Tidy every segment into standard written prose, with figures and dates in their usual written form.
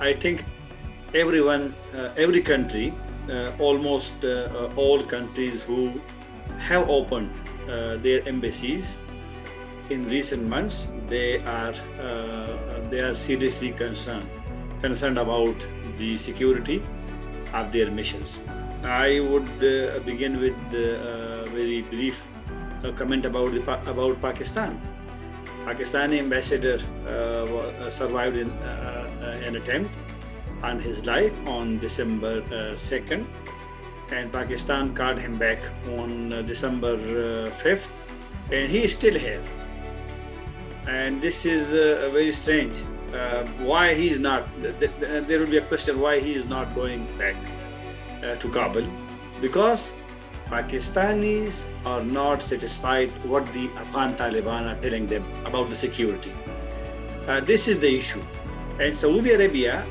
I think every country, almost all countries who have opened their embassies in recent months, they are seriously concerned about the security of their missions. I would begin with a very brief comment about Pakistan. Pakistani ambassador survived in an attempt on his life on December 2nd, and Pakistan called him back on December 5th, and he is still here. And this is very strange. Why he is not? There will be a question why he is not going back to Kabul, because Pakistanis are not satisfied what the Afghan Taliban are telling them about the security. This is the issue. And Saudi Arabia,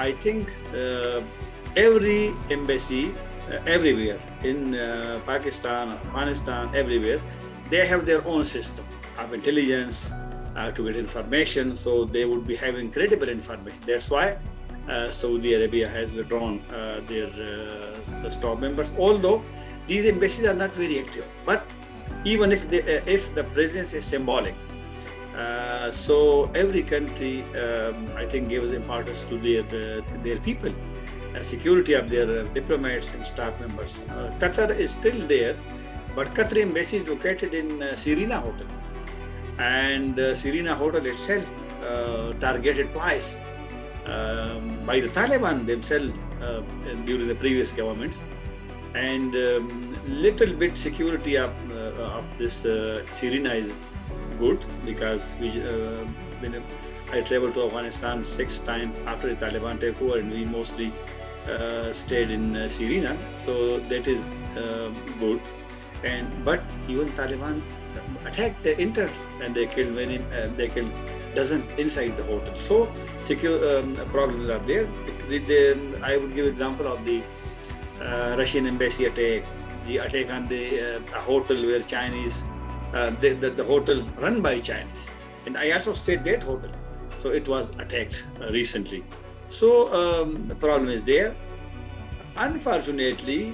I think every embassy everywhere in Pakistan, Afghanistan, everywhere, they have their own system of intelligence to get information, so they would be having credible information. That's why Saudi Arabia has withdrawn their staff members, although these embassies are not very active. But even if the presence is symbolic, so every country, I think, gives importance to their people, security of their diplomats and staff members. Qatar is still there, but Qatari embassy is located in Serena Hotel, and Serena Hotel itself targeted twice by the Taliban themselves during the previous governments. And little bit security of this Serena is good, because when I traveled to Afghanistan 6 times after the Taliban takeover, and we mostly stayed in Serena, so that is good. But even Taliban attacked, they entered, and they killed dozen inside the hotel. So secure problems are there. I would give example of the Russian embassy attack, the attack on the hotel where Chinese, the hotel run by Chinese, and I also stayed that hotel, so it was attacked recently. So the problem is there. Unfortunately,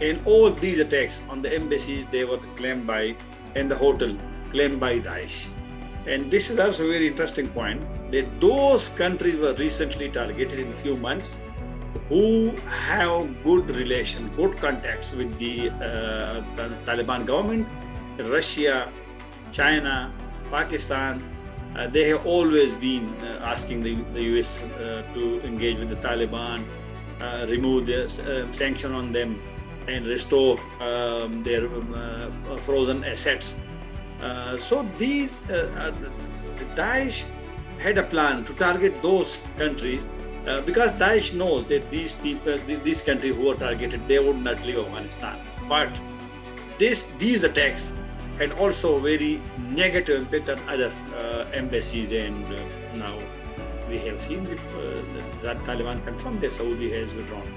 and all these attacks on the embassies, they were claimed by, and the hotel claimed by Daesh. And this is also a very interesting point, that those countries were recently targeted in a few months who have good relation, good contacts with the Taliban government. Russia, China, Pakistan, they have always been asking the US to engage with the Taliban, remove the sanction on them, and restore their frozen assets. So these Daesh had a plan to target those countries, because Daesh knows that these people, these countries who are targeted, they would not leave Afghanistan. But these attacks had also very negative impact on other embassies, and now we have seen that Taliban confirmed that Saudi has withdrawn.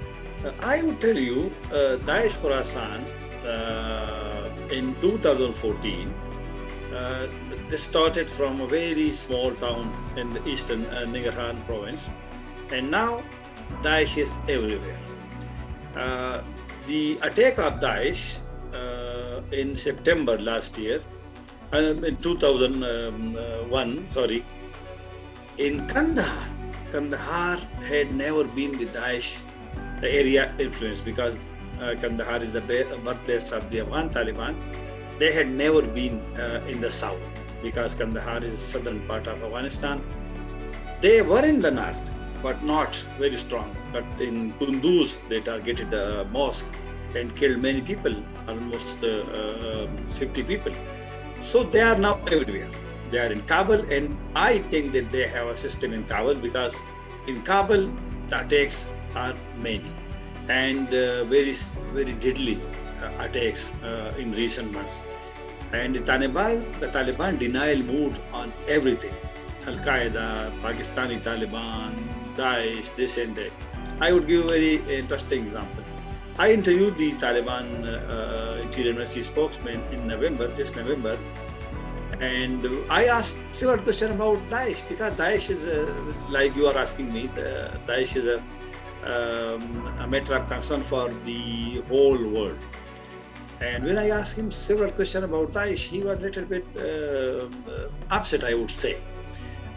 I would tell you, Daesh Khorasan in 2014, they started from a very small town in the eastern Nangarhar province, and now Daesh is everywhere. The attack of Daesh in September last year, in 2001, in Kandahar. Kandahar had never been the Daesh area influence, because Kandahar is the birthplace of the Afghan Taliban. They had never been in the south, because Kandahar is the southern part of Afghanistan. They were in the north, but not very strong. But in Kunduz, they targeted a mosque and killed many people, almost 50 people. So they are now everywhere. They are in Kabul, and I think that they have a system in Kabul, because in Kabul the attacks are many, and very deadly attacks in recent months. And the Taliban denial mood on everything. Al-Qaeda, Pakistani Taliban, Daesh, this and that. I would give a very interesting example. I interviewed the Taliban Interior Ministry spokesman in this November, And I asked several questions about Daesh, because Daesh is, like you are asking me, Daesh is a matter of concern for the whole world. And when I asked him several questions about Daesh, he was a little bit upset, I would say,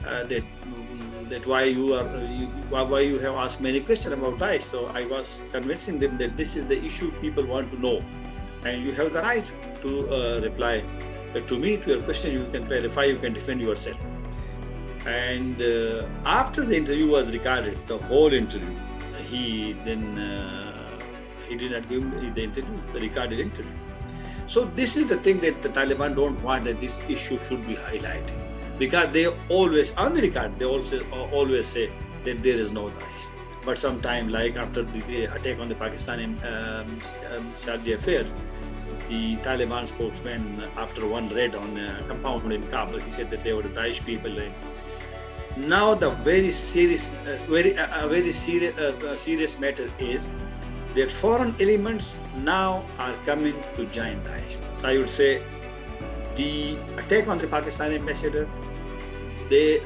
that why you have asked many questions about Daesh. So I was convincing them that this is the issue people want to know, and you have the right to reply to me, to your question. You can clarify, you can defend yourself. And after the interview was recorded, the whole interview, he did not give me the interview, the recorded interview. So this is the thing that the Taliban don't want, that this issue should be highlighted, because they always, on the record, they also always say that there is no Daesh. But sometime, like after the attack on the Pakistani Sharjah affair, the Taliban spokesman, after one raid on a compound in Kabul, he said that they were the Daesh people. Now the very serious matter is that foreign elements now are coming to join Daesh. I would say the attack on the Pakistani ambassador, the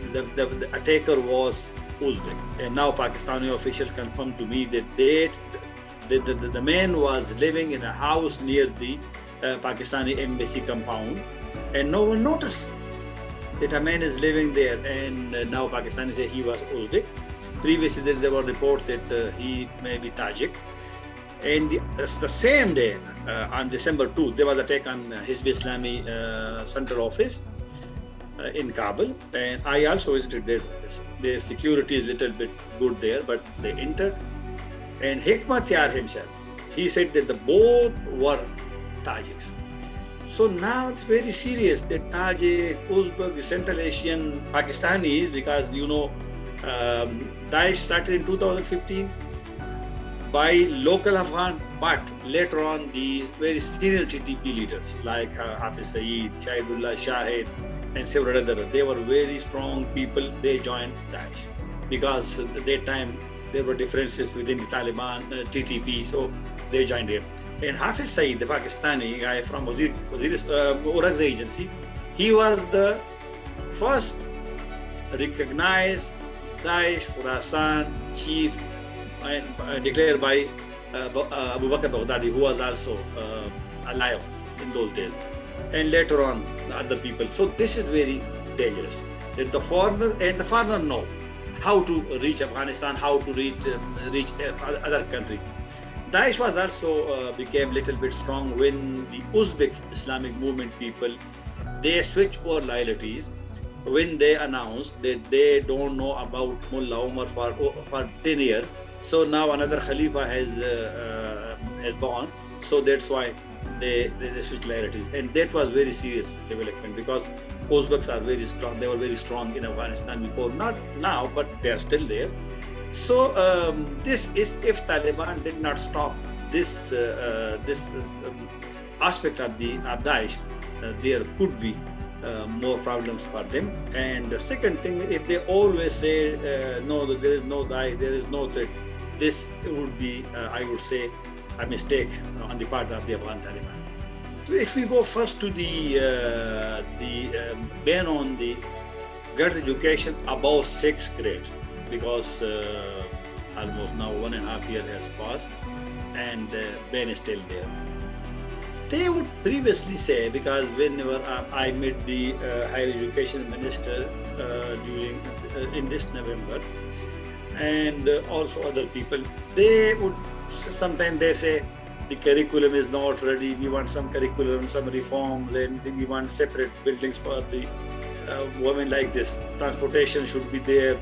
attacker was Uzbek, and now Pakistani officials confirmed to me that the man was living in a house near the Pakistani embassy compound, and no one noticed that a man is living there. And now Pakistani say he was Uzbek. Previously there were reports that he may be Tajik. And the same day, on December 2, there was an attack on Hizb Islami central office in Kabul, and I also visited their office. Their security is a little bit good there, but they entered. And Hikmat Yar himself, he said that the both were Tajiks. So now it's very serious that Tajik, Uzbek, Central Asian, Pakistanis, because you know Daesh started in 2015 by local Afghan, but later on the very senior TTP leaders like Hafiz Saeed, Shahidullah Shahid, and several others, they were very strong people. They joined Daesh because at that time there were differences within the Taliban, TTP, so they joined him. And Hafiz Saeed, the Pakistani guy from Urag's agency, he was the first recognized Daesh Khorasan chief declared by Abu Bakr Baghdadi, who was also alive in those days, and later on the other people. So this is very dangerous, that the foreigner know how to reach Afghanistan, how to reach other countries. Daesh was also became a little bit strong when the Uzbek Islamic movement people, they switched over loyalties when they announced that they don't know about Mullah Umar for 10 years. So now another Khalifa has born. So that's why they switched loyalties, and that was very serious development, because Uzbeks are very strong. They were very strong in Afghanistan before, not now, but they are still there. So this is, if Taliban did not stop this aspect of Daesh, there could be more problems for them. And the second thing, if they always say no, there is no Daesh, there is no threat, this would be, I would say, a mistake on the part of the Afghan Taliban. So if we go first to the ban on the girls' education above 6th grade, because almost now 1.5 years has passed and ban is still there. They would previously say, because whenever I met the higher education minister during in this November, and also other people, they would sometimes they say the curriculum is not ready, we want some curriculum, some reforms, and we want separate buildings for the women like this. Transportation should be there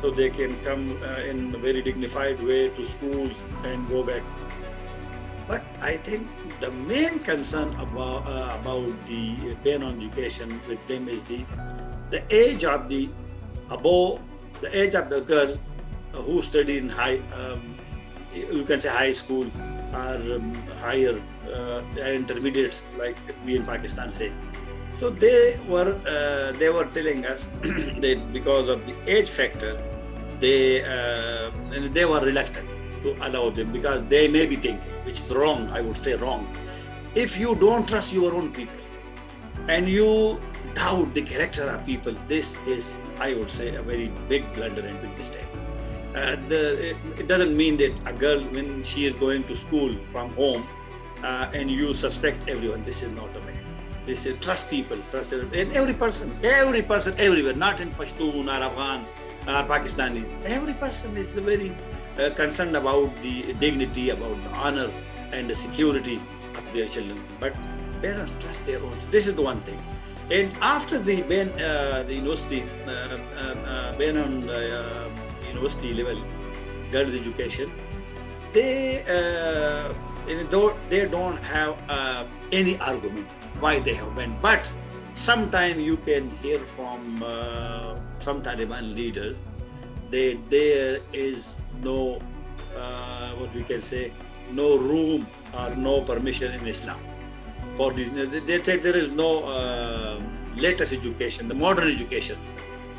so they can come in a very dignified way to schools and go back. But I think the main concern about the ban on education with them is the age of the girl who studied in you can say high school or higher intermediates, like we in Pakistan say. So they were telling us that because of the age factor, they were reluctant to allow them, because they may be thinking, which is wrong, I would say wrong, if you don't trust your own people, and you doubt the character of people, this is, I would say, a very big blunder and big mistake. It doesn't mean that a girl, when she is going to school from home, and you suspect everyone. This is not a way. This is trust people, trust every person, everywhere, not in Pashtun or Afghan or Pakistani. Every person is very concerned about the dignity, about the honor and the security of their children. But parents trust their own. This is the one thing. And after the ban, the university ban on university level girls' education, they don't have any argument why they have banned. But sometimes you can hear from some Taliban leaders that there is no, what we can say, no room or no permission in Islam for this. They say there is no latest education, the modern education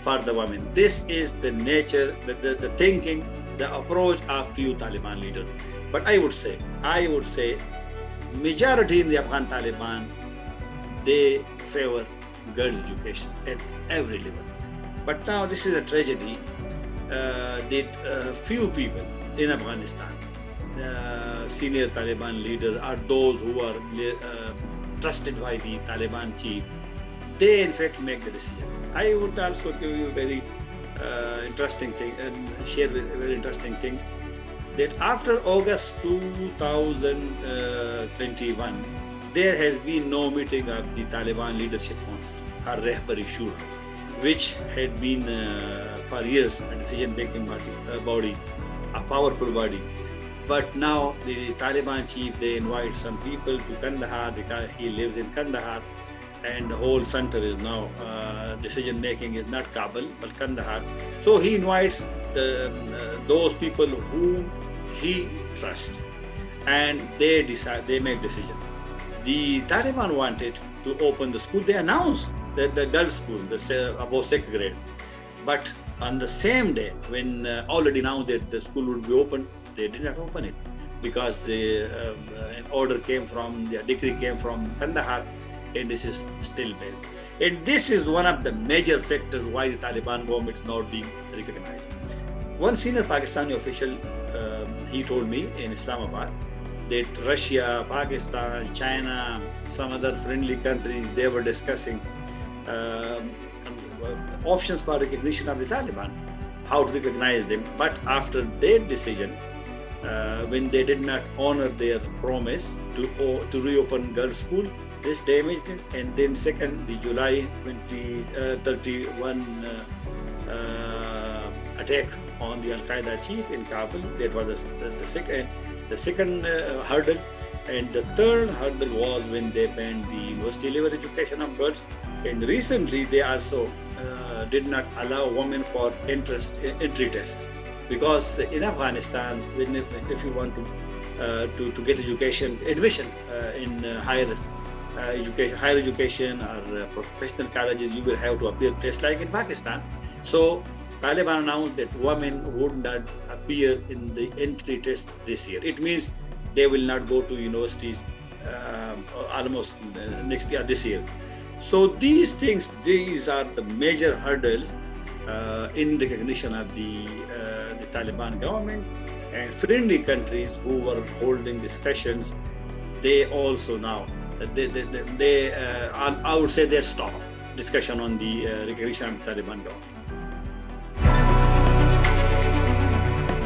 for the women. This is the nature, the thinking, the approach of few Taliban leaders. But I would say, majority in the Afghan Taliban, they favor girls' education at every level. But now this is a tragedy that few people in Afghanistan, senior Taliban leaders, are those who are trusted by the Taliban chief. They in fact make the decision. I would also give you a very interesting thing and share a very interesting thing, that after August 2021, there has been no meeting of the Taliban Leadership Council, or Rehbari Shura, which had been for years a decision-making body, a powerful body. But now the Taliban chief, they invite some people to Kandahar because he lives in Kandahar, and the whole center is now, decision-making is not Kabul but Kandahar. So he invites those people whom he trusts, and they decide, they make decisions. The Taliban wanted to open the school. They announced that the girls' school, above 6th grade. But on the same day, when already now that the school would be open, they did not open it because an order came from, the decree came from Kandahar, and this is still banned. And this is one of the major factors why the Taliban government is not being recognized. One senior Pakistani official, he told me in Islamabad that Russia, Pakistan, China, some other friendly countries, they were discussing options for recognition of the Taliban, how to recognize them. But after their decision, when they did not honor their promise to reopen girls' school, this damaged it. And then second, the July 2031 attack on the Al-Qaeda chief in Kabul, that was the second hurdle. And the third hurdle was when they banned the university level education of girls. And recently they also did not allow women for entry test, because in Afghanistan, if you want to get education, admission in higher education or professional colleges, you will have to appear test like in Pakistan. So Taliban announced that women would not appear in the entry test this year. It means they will not go to universities almost next year, this year. So these things, these are the major hurdles in recognition of the Taliban government. And friendly countries who were holding discussions, they also now, I would say they stopped discussion on the recognition of the Taliban government.